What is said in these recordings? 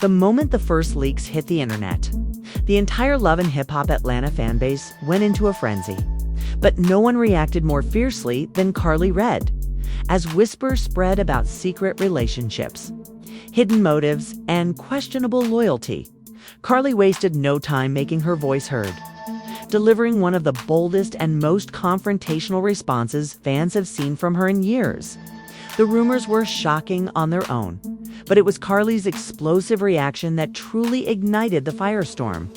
The moment the first leaks hit the internet, the entire Love and Hip Hop Atlanta fanbase went into a frenzy. But no one reacted more fiercely than Karlie Redd. As whispers spread about secret relationships, hidden motives, and questionable loyalty, Karlie wasted no time making her voice heard, delivering one of the boldest and most confrontational responses fans have seen from her in years. The rumors were shocking on their own, but it was Karlie's explosive reaction that truly ignited the firestorm.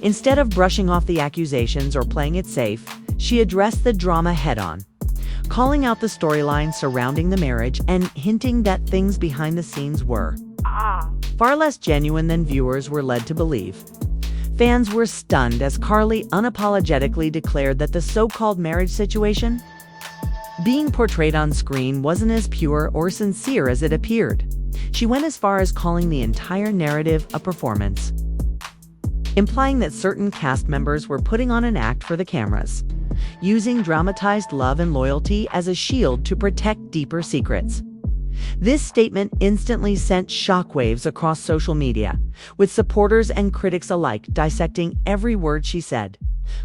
Instead of brushing off the accusations or playing it safe, she addressed the drama head-on, calling out the storyline surrounding the marriage and hinting that things behind the scenes were far less genuine than viewers were led to believe. Fans were stunned as Karlie unapologetically declared that the so-called marriage situation being portrayed on screen wasn't as pure or sincere as it appeared. She went as far as calling the entire narrative a performance, implying that certain cast members were putting on an act for the cameras, using dramatized love and loyalty as a shield to protect deeper secrets. This statement instantly sent shockwaves across social media, with supporters and critics alike dissecting every word she said.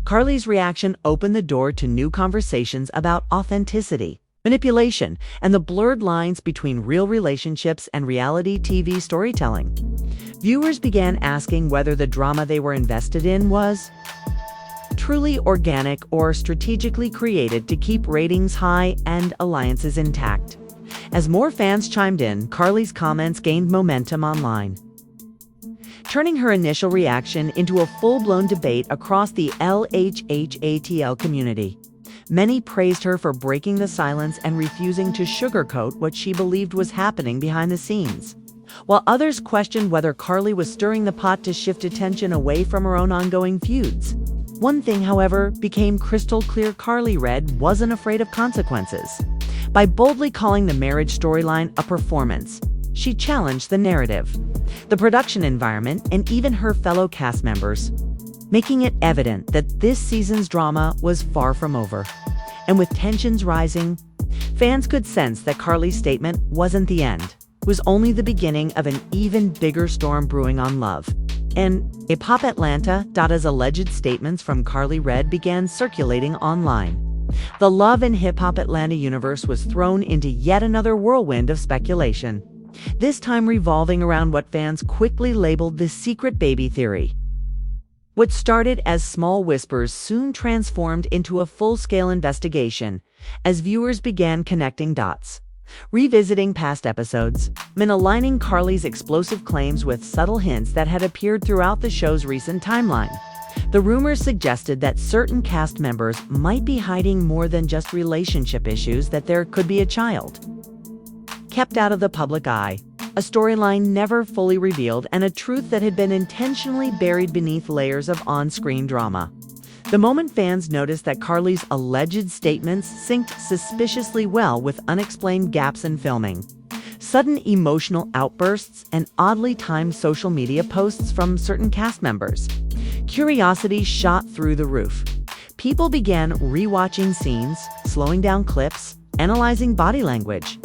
Karlie's reaction opened the door to new conversations about authenticity, manipulation, and the blurred lines between real relationships and reality TV storytelling. Viewers began asking whether the drama they were invested in was truly organic or strategically created to keep ratings high and alliances intact. As more fans chimed in, Karlie's comments gained momentum online, turning her initial reaction into a full-blown debate across the LHHATL community. Many praised her for breaking the silence and refusing to sugarcoat what she believed was happening behind the scenes, while others questioned whether Karlie was stirring the pot to shift attention away from her own ongoing feuds. One thing, however, became crystal clear: Karlie Redd wasn't afraid of consequences. By boldly calling the marriage storyline a performance, she challenged the narrative, the production environment, and even her fellow cast members, making it evident that this season's drama was far from over. And with tensions rising, fans could sense that Karlie's statement wasn't the end. It was only the beginning of an even bigger storm brewing on Love and Hip Hop Atlanta. As alleged statements from Karlie Redd began circulating online, the Love and Hip Hop Atlanta universe was thrown into yet another whirlwind of speculation, this time revolving around what fans quickly labeled the secret baby theory. What started as small whispers soon transformed into a full-scale investigation as viewers began connecting dots, revisiting past episodes, and aligning Karlie's explosive claims with subtle hints that had appeared throughout the show's recent timeline. The rumors suggested that certain cast members might be hiding more than just relationship issues, that there could be a child kept out of the public eye, a storyline never fully revealed, and a truth that had been intentionally buried beneath layers of on-screen drama. The moment fans noticed that Karlie's alleged statements synced suspiciously well with unexplained gaps in filming, sudden emotional outbursts, and oddly timed social media posts from certain cast members, curiosity shot through the roof. People began rewatching scenes, slowing down clips, analyzing body language,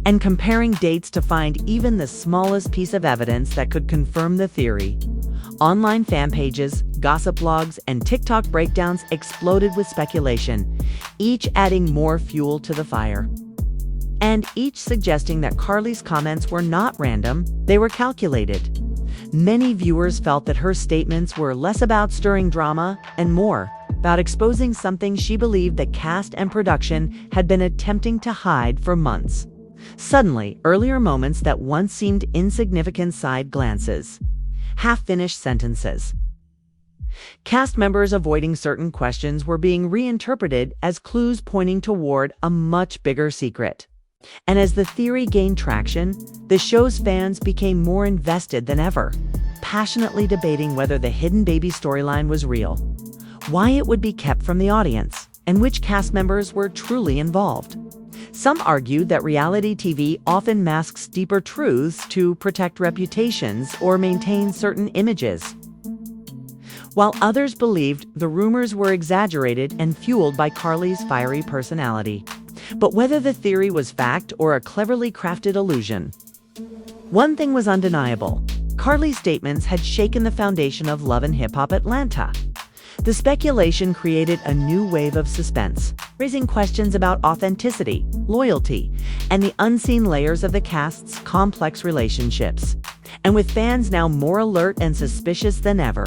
and comparing dates to find even the smallest piece of evidence that could confirm the theory. Online fan pages, gossip blogs, and TikTok breakdowns exploded with speculation, each adding more fuel to the fire, and each suggesting that Karlie's comments were not random, they were calculated. Many viewers felt that her statements were less about stirring drama and more about exposing something she believed that cast and production had been attempting to hide for months. Suddenly, earlier moments that once seemed insignificant side glances, half-finished sentences, cast members avoiding certain questions were being reinterpreted as clues pointing toward a much bigger secret. And as the theory gained traction, the show's fans became more invested than ever, passionately debating whether the hidden baby storyline was real, why it would be kept from the audience, and which cast members were truly involved. Some argued that reality TV often masks deeper truths to protect reputations or maintain certain images, while others believed the rumors were exaggerated and fueled by Karlie's fiery personality. But whether the theory was fact or a cleverly crafted illusion, one thing was undeniable: Karlie's statements had shaken the foundation of Love and Hip Hop Atlanta. The speculation created a new wave of suspense, raising questions about authenticity, loyalty, and the unseen layers of the cast's complex relationships. And with fans now more alert and suspicious than ever,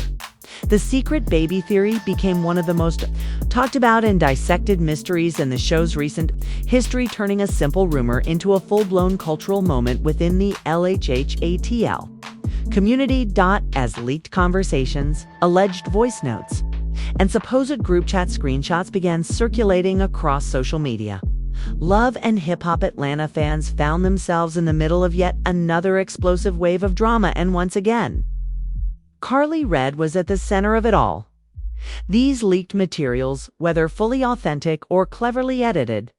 the secret baby theory became one of the most talked about and dissected mysteries in the show's recent history, turning a simple rumor into a full-blown cultural moment within the LHHATL community. As leaked conversations, alleged voice notes, and supposed group chat screenshots began circulating across social media, Love and Hip Hop Atlanta fans found themselves in the middle of yet another explosive wave of drama, and once again, Karlie Redd was at the center of it all. These leaked materials, whether fully authentic or cleverly edited,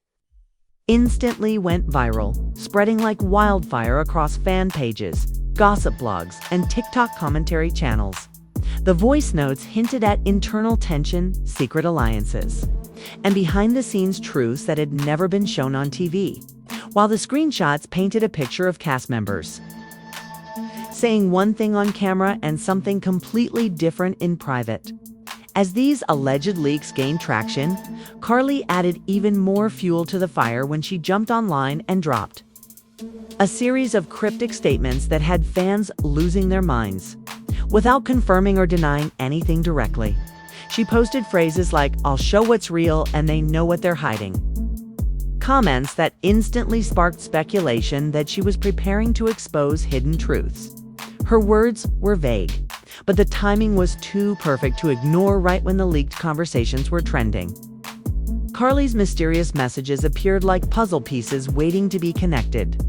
instantly went viral, spreading like wildfire across fan pages, gossip blogs, and TikTok commentary channels. The voice notes hinted at internal tension, secret alliances, and behind-the-scenes truths that had never been shown on TV, while the screenshots painted a picture of cast members saying one thing on camera and something completely different in private. As these alleged leaks gained traction, Karlie added even more fuel to the fire when she jumped online and dropped a series of cryptic statements that had fans losing their minds. Without confirming or denying anything directly, she posted phrases like, "I'll show what's real and they know what they're hiding." Comments that instantly sparked speculation that she was preparing to expose hidden truths. Her words were vague, but the timing was too perfect to ignore right when the leaked conversations were trending. Karlie's mysterious messages appeared like puzzle pieces waiting to be connected.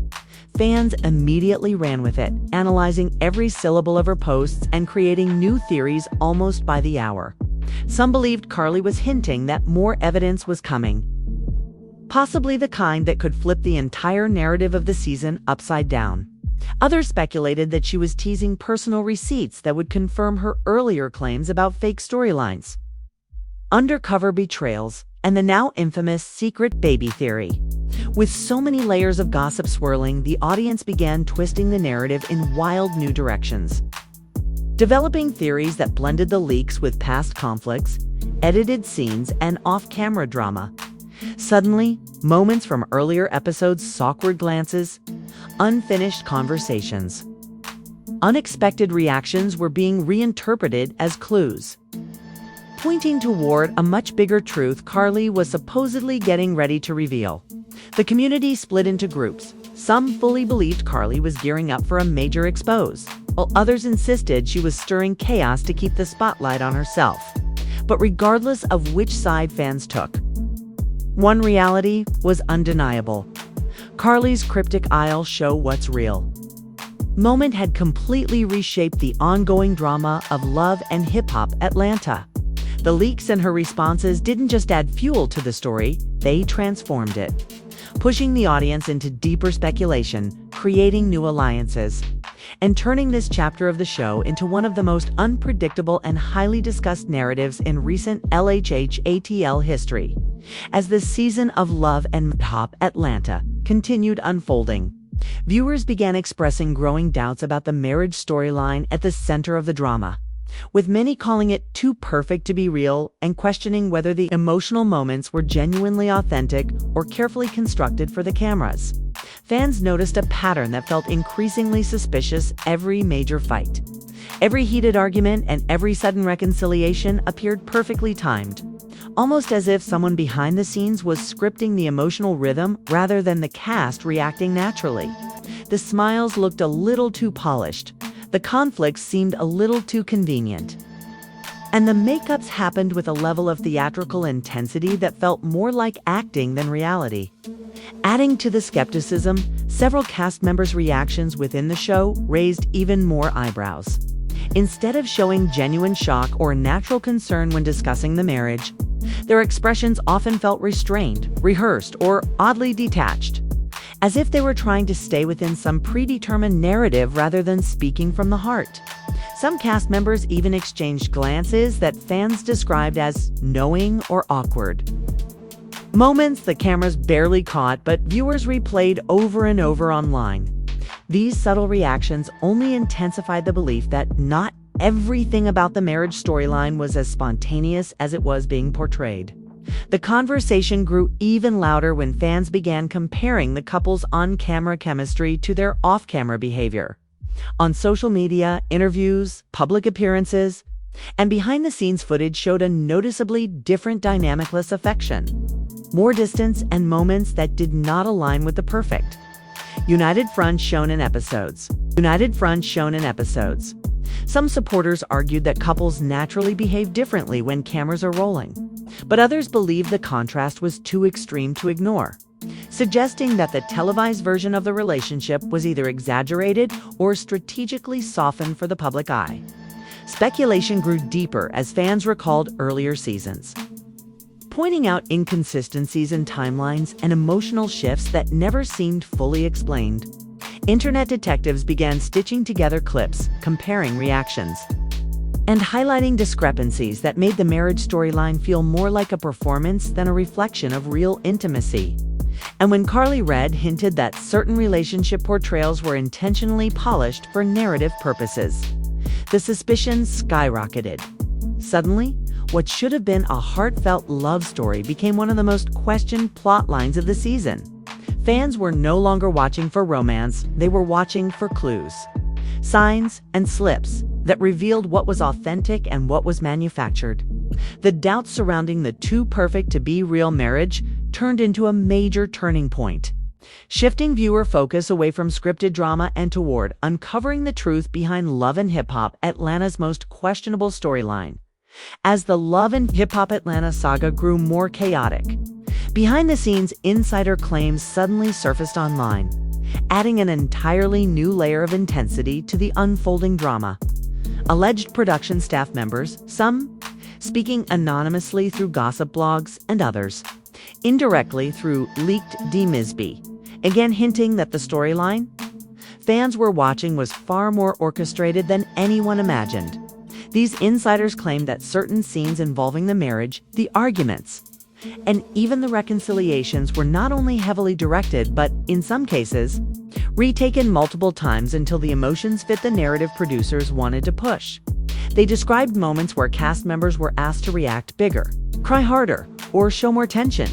Fans immediately ran with it, analyzing every syllable of her posts and creating new theories almost by the hour. Some believed Karlie was hinting that more evidence was coming, possibly the kind that could flip the entire narrative of the season upside down. Others speculated that she was teasing personal receipts that would confirm her earlier claims about fake storylines, undercover betrayals, and the now infamous secret baby theory. With so many layers of gossip swirling, the audience began twisting the narrative in wild new directions, developing theories that blended the leaks with past conflicts, edited scenes, and off-camera drama. Suddenly, moments from earlier episodes, awkward glances, unfinished conversations, unexpected reactions were being reinterpreted as clues, pointing toward a much bigger truth Karlie was supposedly getting ready to reveal. The community split into groups. Some fully believed Karlie was gearing up for a major expose, while others insisted she was stirring chaos to keep the spotlight on herself. But regardless of which side fans took, one reality was undeniable. Karlie's cryptic "I'll show what's real" moment had completely reshaped the ongoing drama of Love and Hip Hop Atlanta. The leaks and her responses didn't just add fuel to the story, they transformed it, pushing the audience into deeper speculation, creating new alliances, and turning this chapter of the show into one of the most unpredictable and highly discussed narratives in recent LHHATL history. As the season of Love and Hip Hop Atlanta continued unfolding, viewers began expressing growing doubts about the marriage storyline at the center of the drama, with many calling it too perfect to be real and questioning whether the emotional moments were genuinely authentic or carefully constructed for the cameras. Fans noticed a pattern that felt increasingly suspicious. Every major fight, every heated argument, and every sudden reconciliation appeared perfectly timed, almost as if someone behind the scenes was scripting the emotional rhythm rather than the cast reacting naturally. The smiles looked a little too polished, the conflicts seemed a little too convenient, and the makeups happened with a level of theatrical intensity that felt more like acting than reality. Adding to the skepticism, several cast members' reactions within the show raised even more eyebrows. Instead of showing genuine shock or natural concern when discussing the marriage, their expressions often felt restrained, rehearsed, or oddly detached, as if they were trying to stay within some predetermined narrative rather than speaking from the heart. Some cast members even exchanged glances that fans described as knowing or awkward, moments the cameras barely caught but viewers replayed over and over online. These subtle reactions only intensified the belief that not everything about the marriage storyline was as spontaneous as it was being portrayed. The conversation grew even louder when fans began comparing the couple's on-camera chemistry to their off-camera behavior. On social media, interviews, public appearances, and behind-the-scenes footage showed a noticeably different dynamicless affection. More distance and moments that did not align with the perfect. United front shown in episodes. Some supporters argued that couples naturally behave differently when cameras are rolling, but others believed the contrast was too extreme to ignore, suggesting that the televised version of the relationship was either exaggerated or strategically softened for the public eye. Speculation grew deeper as fans recalled earlier seasons, pointing out inconsistencies in timelines and emotional shifts that never seemed fully explained. Internet detectives began stitching together clips, comparing reactions, and highlighting discrepancies that made the marriage storyline feel more like a performance than a reflection of real intimacy. And when Karlie hinted that certain relationship portrayals were intentionally polished for narrative purposes, the suspicions skyrocketed. Suddenly, what should have been a heartfelt love story became one of the most questioned plot lines of the season. Fans were no longer watching for romance, they were watching for clues, signs, and slips that revealed what was authentic and what was manufactured. The doubts surrounding the too perfect to be real marriage turned into a major turning point, shifting viewer focus away from scripted drama and toward uncovering the truth behind Love and Hip Hop Atlanta's most questionable storyline. As the Love and Hip Hop Atlanta saga grew more chaotic, behind-the-scenes insider claims suddenly surfaced online, adding an entirely new layer of intensity to the unfolding drama. Alleged production staff members, some speaking anonymously through gossip blogs, and others indirectly through leaked DMSB, again hinting that the storyline fans were watching was far more orchestrated than anyone imagined. These insiders claimed that certain scenes involving the marriage, the arguments, and even the reconciliations were not only heavily directed, but, in some cases, retaken multiple times until the emotions fit the narrative producers wanted to push. They described moments where cast members were asked to react bigger, cry harder, or show more tension,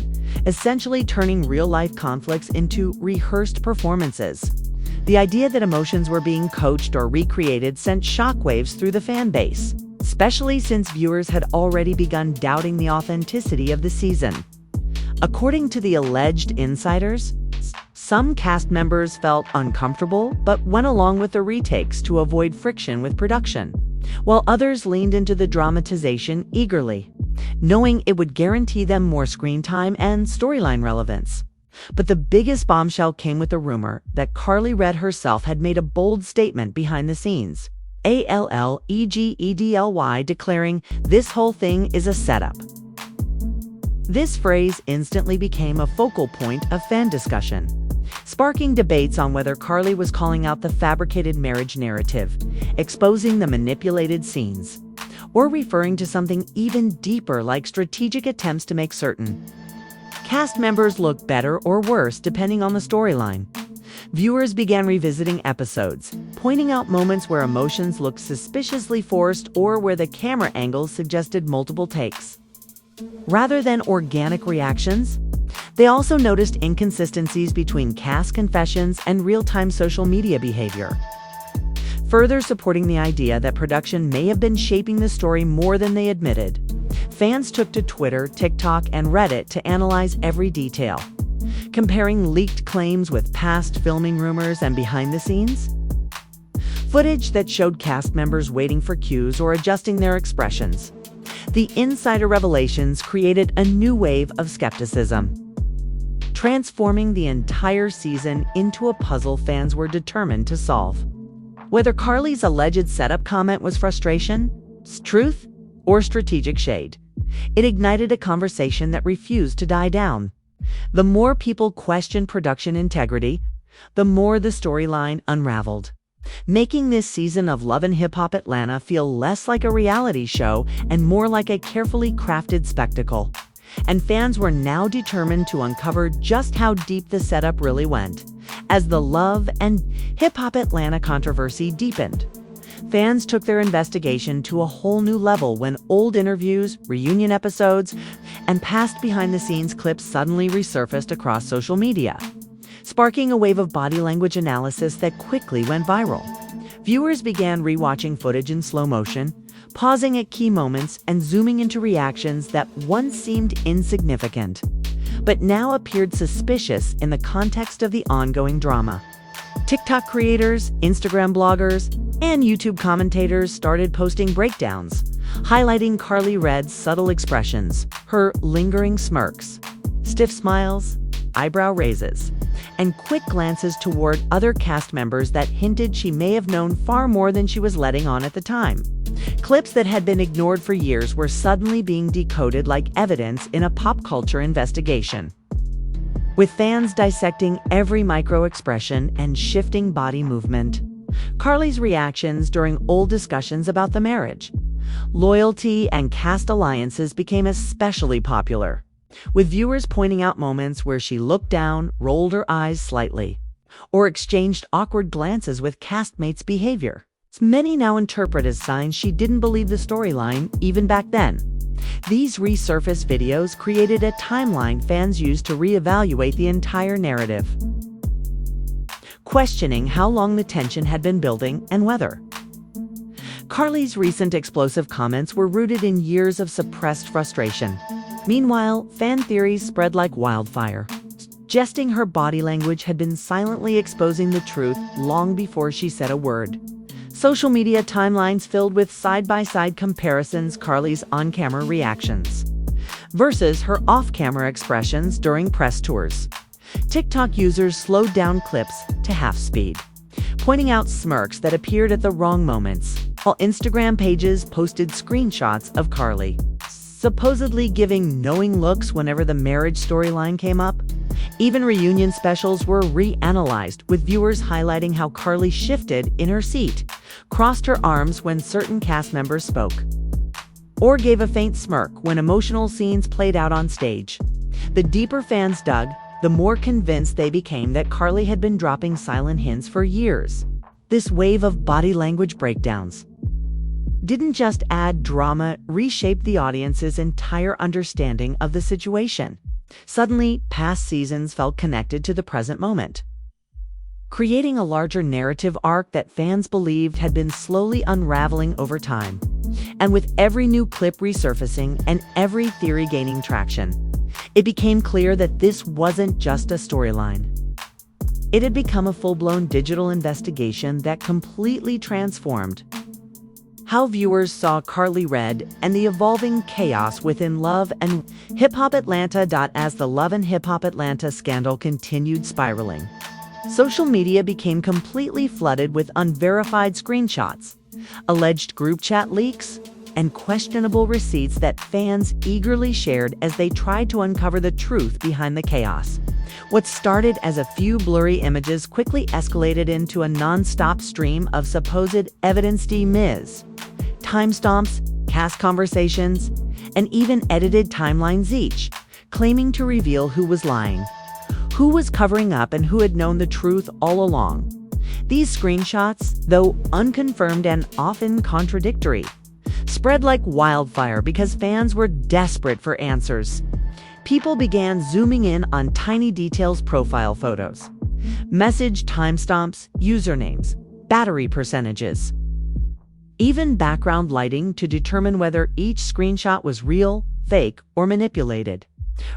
essentially turning real-life conflicts into rehearsed performances. The idea that emotions were being coached or recreated sent shockwaves through the fan base, especially since viewers had already begun doubting the authenticity of the season. According to the alleged insiders, some cast members felt uncomfortable but went along with the retakes to avoid friction with production, while others leaned into the dramatization eagerly, knowing it would guarantee them more screen time and storyline relevance. But the biggest bombshell came with the rumor that Karlie herself had made a bold statement behind the scenes, LHHATL, declaring, "This whole thing is a setup." This phrase instantly became a focal point of fan discussion, sparking debates on whether Karlie was calling out the fabricated marriage narrative, exposing the manipulated scenes, or referring to something even deeper like strategic attempts to make certain cast members look better or worse depending on the storyline. Viewers began revisiting episodes, pointing out moments where emotions looked suspiciously forced or where the camera angles suggested multiple takes, rather than organic reactions. They also noticed inconsistencies between cast confessions and real-time social media behavior, further supporting the idea that production may have been shaping the story more than they admitted. Fans took to Twitter, TikTok, and Reddit to analyze every detail, comparing leaked claims with past filming rumors and behind-the-scenes footage that showed cast members waiting for cues or adjusting their expressions. The insider revelations created a new wave of skepticism, transforming the entire season into a puzzle fans were determined to solve. Whether Karlie's alleged setup comment was frustration, truth, or strategic shade, it ignited a conversation that refused to die down. The more people questioned production integrity, the more the storyline unraveled, making this season of Love and Hip Hop Atlanta feel less like a reality show and more like a carefully crafted spectacle. And fans were now determined to uncover just how deep the setup really went, As the Love and Hip Hop Atlanta controversy deepened, fans took their investigation to a whole new level when old interviews, reunion episodes, and past behind-the-scenes clips suddenly resurfaced across social media, sparking a wave of body language analysis that quickly went viral. Viewers began rewatching footage in slow motion, pausing at key moments and zooming into reactions that once seemed insignificant, but now appeared suspicious in the context of the ongoing drama. TikTok creators, Instagram bloggers, and YouTube commentators started posting breakdowns, highlighting Karlie Redd's subtle expressions, her lingering smirks, stiff smiles, eyebrow raises, and quick glances toward other cast members that hinted she may have known far more than she was letting on at the time. Clips that had been ignored for years were suddenly being decoded like evidence in a pop culture investigation, with fans dissecting every micro-expression and shifting body movement. Karlie's reactions during old discussions about the marriage, loyalty, and cast alliances became especially popular, with viewers pointing out moments where she looked down, rolled her eyes slightly, or exchanged awkward glances with castmates' behavior. Many now interpret as signs she didn't believe the storyline even back then. These resurfaced videos created a timeline fans used to reevaluate the entire narrative, questioning how long the tension had been building and whether Karlie's recent explosive comments were rooted in years of suppressed frustration. Meanwhile, fan theories spread like wildfire, suggesting her body language had been silently exposing the truth long before she said a word. Social media timelines filled with side-by-side comparisons Karlie's on-camera reactions versus her off-camera expressions during press tours. TikTok users slowed down clips to half speed, pointing out smirks that appeared at the wrong moments, while Instagram pages posted screenshots of Karlie supposedly giving knowing looks whenever the marriage storyline came up. Even reunion specials were reanalyzed, with viewers highlighting how Karlie shifted in her seat, crossed her arms when certain cast members spoke, or gave a faint smirk when emotional scenes played out on stage. The deeper fans dug, the more convinced they became that Karlie had been dropping silent hints for years. This wave of body language breakdowns didn't just add drama, reshaped the audience's entire understanding of the situation. Suddenly, past seasons felt connected to the present moment, creating a larger narrative arc that fans believed had been slowly unraveling over time. And with every new clip resurfacing and every theory gaining traction, it became clear that this wasn't just a storyline. It had become a full-blown digital investigation that completely transformed how viewers saw Karlie Redd and the evolving chaos within Love and Hip Hop Atlanta. As the Love and Hip Hop Atlanta scandal continued spiraling, social media became completely flooded with unverified screenshots, alleged group chat leaks, and questionable receipts that fans eagerly shared as they tried to uncover the truth behind the chaos. What started as a few blurry images quickly escalated into a non-stop stream of supposed evidence de-mise, timestamps, cast conversations, and even edited timelines, each claiming to reveal who was lying, who was covering up, and who had known the truth all along. These screenshots, though unconfirmed and often contradictory, spread like wildfire because fans were desperate for answers. People began zooming in on tiny details: profile photos, message timestamps, usernames, battery percentages, even background lighting to determine whether each screenshot was real, fake, or manipulated.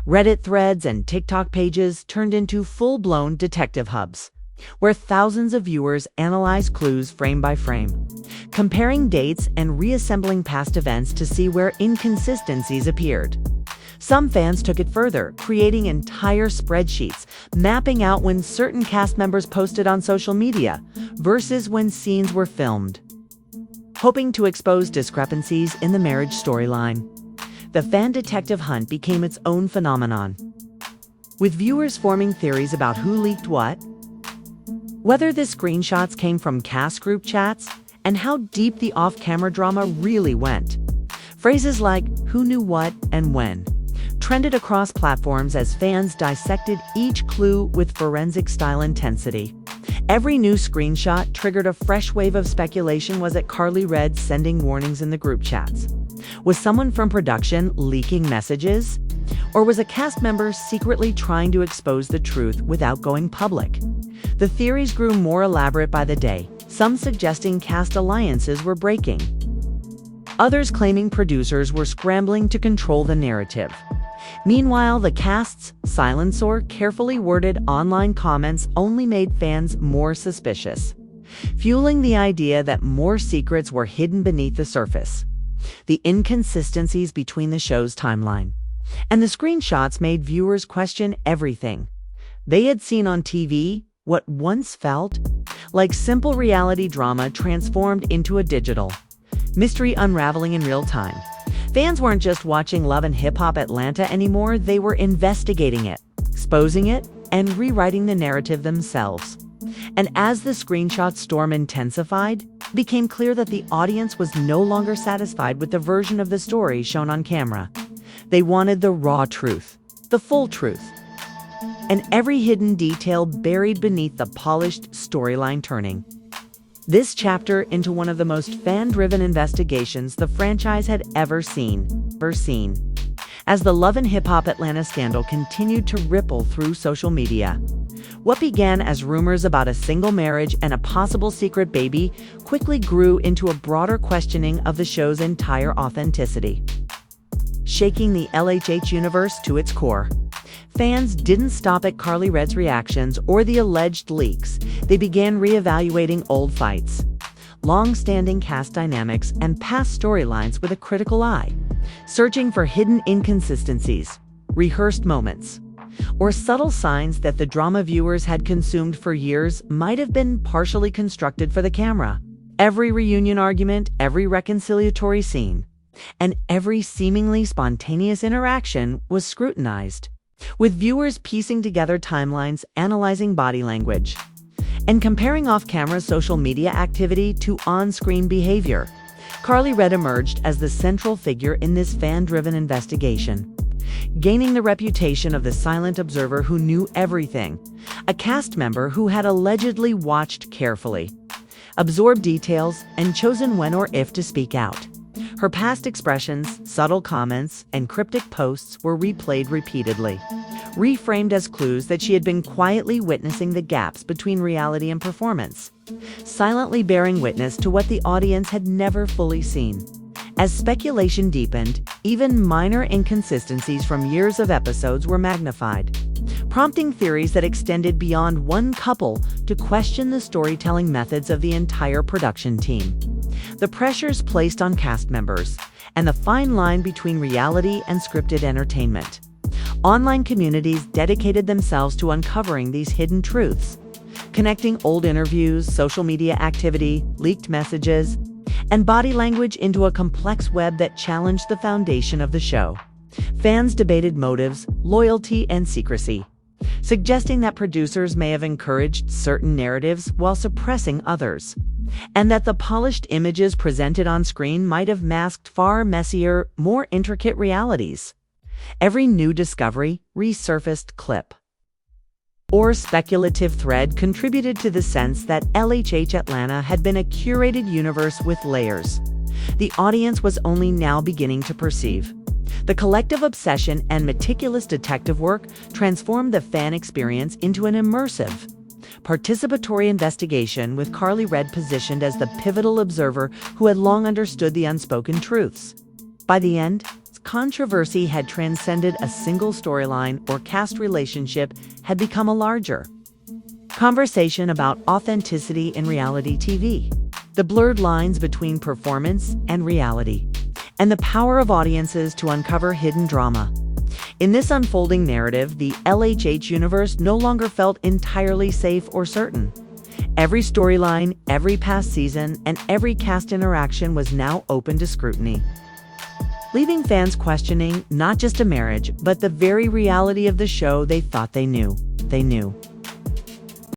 Reddit threads and TikTok pages turned into full-blown detective hubs, where thousands of viewers analyzed clues frame by frame, comparing dates and reassembling past events to see where inconsistencies appeared. Some fans took it further, creating entire spreadsheets, mapping out when certain cast members posted on social media versus when scenes were filmed, hoping to expose discrepancies in the marriage storyline. The fan detective hunt became its own phenomenon, with viewers forming theories about who leaked what, whether the screenshots came from cast group chats, and how deep the off-camera drama really went. Phrases like "who knew what" and "when" trended across platforms as fans dissected each clue with forensic-style intensity. Every new screenshot triggered a fresh wave of speculation. Was it Karlie Redd sending warnings in the group chats? Was someone from production leaking messages? Or was a cast member secretly trying to expose the truth without going public? The theories grew more elaborate by the day, some suggesting cast alliances were breaking. Others claiming producers were scrambling to control the narrative. Meanwhile, the cast's silence or carefully worded online comments only made fans more suspicious, fueling the idea that more secrets were hidden beneath the surface. The inconsistencies between the show's timeline and the screenshots made viewers question everything they had seen on TV. What once felt like simple reality drama transformed into a digital mystery unraveling in real time. Fans weren't just watching Love and Hip Hop Atlanta anymore, they were investigating it, exposing it, and rewriting the narrative themselves. And as the screenshot storm intensified, it became clear that the audience was no longer satisfied with the version of the story shown on camera. They wanted the raw truth, the full truth, and every hidden detail buried beneath the polished storyline, turning this chapter into one of the most fan-driven investigations the franchise had ever seen. As the Love and Hip Hop Atlanta scandal continued to ripple through social media, what began as rumors about a single marriage and a possible secret baby quickly grew into a broader questioning of the show's entire authenticity. Shaking the LHH universe to its core, fans didn't stop at Karlie Redd's reactions or the alleged leaks. They began reevaluating old fights, long-standing cast dynamics, and past storylines with a critical eye, searching for hidden inconsistencies, rehearsed moments, or subtle signs that the drama viewers had consumed for years might have been partially constructed for the camera. Every reunion argument, every reconciliatory scene, and every seemingly spontaneous interaction was scrutinized, with viewers piecing together timelines, analyzing body language, and comparing off-camera social media activity to on-screen behavior. Karlie Redd emerged as the central figure in this fan-driven investigation, gaining the reputation of the silent observer who knew everything, a cast member who had allegedly watched carefully, absorbed details, and chosen when or if to speak out. Her past expressions, subtle comments, and cryptic posts were replayed repeatedly, reframed as clues that she had been quietly witnessing the gaps between reality and performance, silently bearing witness to what the audience had never fully seen. As speculation deepened, even minor inconsistencies from years of episodes were magnified, prompting theories that extended beyond one couple to question the storytelling methods of the entire production team. The pressures placed on cast members, and the fine line between reality and scripted entertainment. Online communities dedicated themselves to uncovering these hidden truths, connecting old interviews, social media activity, leaked messages, and body language into a complex web that challenged the foundation of the show. Fans debated motives, loyalty, and secrecy, suggesting that producers may have encouraged certain narratives while suppressing others, and that the polished images presented on screen might have masked far messier, more intricate realities. Every new discovery, resurfaced clip, or speculative thread contributed to the sense that LHH Atlanta had been a curated universe with layers the audience was only now beginning to perceive. The collective obsession and meticulous detective work transformed the fan experience into an immersive, participatory investigation, with Karlie Redd positioned as the pivotal observer who had long understood the unspoken truths. By the end, controversy had transcended a single storyline or cast relationship, had become a larger conversation about authenticity in reality TV, the blurred lines between performance and reality, and the power of audiences to uncover hidden drama. In this unfolding narrative, the LHH universe no longer felt entirely safe or certain. Every storyline, every past season, and every cast interaction was now open to scrutiny, leaving fans questioning not just a marriage, but the very reality of the show they thought they knew.